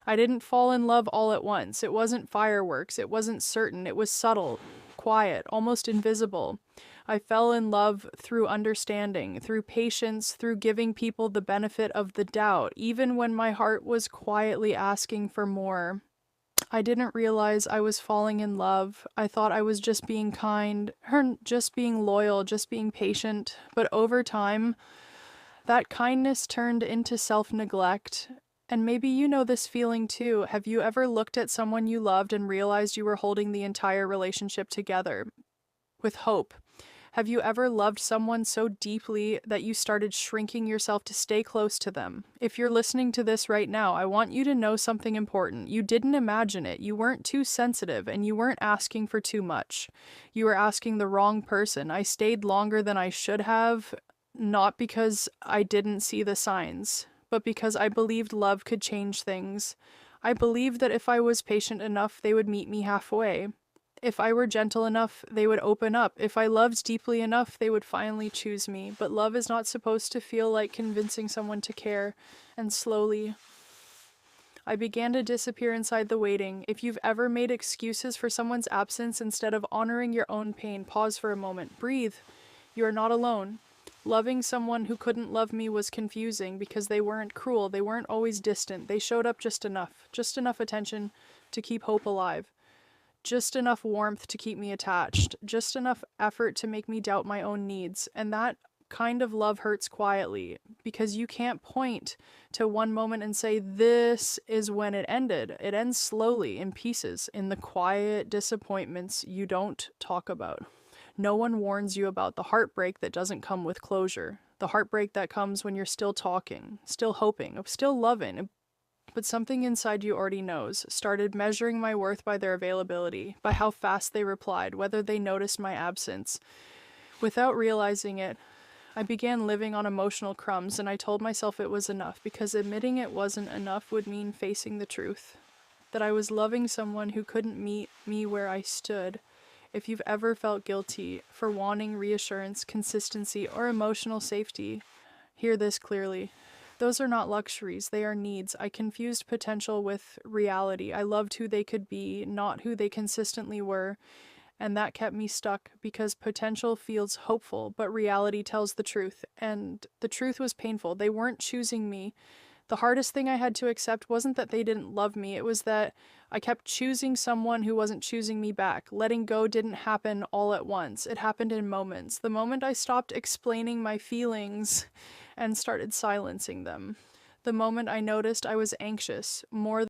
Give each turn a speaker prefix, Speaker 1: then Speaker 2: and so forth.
Speaker 1: I didn't fall in love all at once. It wasn't fireworks. It wasn't certain. It was subtle, quiet, almost invisible. I fell in love through understanding, through patience, through giving people the benefit of the doubt, even when my heart was quietly asking for more. I didn't realize I was falling in love. I thought I was just being kind, just being loyal, just being patient. But over time, that kindness turned into self neglect. And maybe you know this feeling too. Have you ever looked at someone you loved and realized you were holding the entire relationship together with hope? Have you ever loved someone so deeply that you started shrinking yourself to stay close to them? If you're listening to this right now, I want you to know something important. You didn't imagine it. You weren't too sensitive, and you weren't asking for too much. You were asking the wrong person. I stayed longer than I should have, not because I didn't see the signs, but because I believed love could change things. I believed that if I was patient enough, they would meet me halfway. If I were gentle enough, they would open up. If I loved deeply enough, they would finally choose me. But love is not supposed to feel like convincing someone to care. And slowly, I began to disappear inside the waiting. If you've ever made excuses for someone's absence instead of honoring your own pain, pause for a moment. Breathe. You are not alone. Loving someone who couldn't love me was confusing because they weren't cruel. They weren't always distant. They showed up just enough attention to keep hope alive. Just enough warmth to keep me attached, just enough effort to make me doubt my own needs. And that kind of love hurts quietly because you can't point to one moment and say, this is when it ended. It ends slowly in pieces, in the quiet disappointments you don't talk about. No one warns you about the heartbreak that doesn't come with closure, the heartbreak that comes when you're still talking, still hoping, still loving, but something inside you already knows, started measuring my worth by their availability, by how fast they replied, whether they noticed my absence. Without realizing it, I began living on emotional crumbs, and I told myself it was enough, because admitting it wasn't enough would mean facing the truth. That I was loving someone who couldn't meet me where I stood. If you've ever felt guilty for wanting reassurance, consistency, or emotional safety, hear this clearly. Those are not luxuries, they are needs. I confused potential with reality. I loved who they could be, not who they consistently were, and that kept me stuck because potential feels hopeful, but reality tells the truth, and the truth was painful. They weren't choosing me. The hardest thing I had to accept wasn't that they didn't love me, it was that I kept choosing someone who wasn't choosing me back. Letting go didn't happen all at once, it happened in moments. The moment I stopped explaining my feelings and started silencing them. The moment I noticed I was anxious more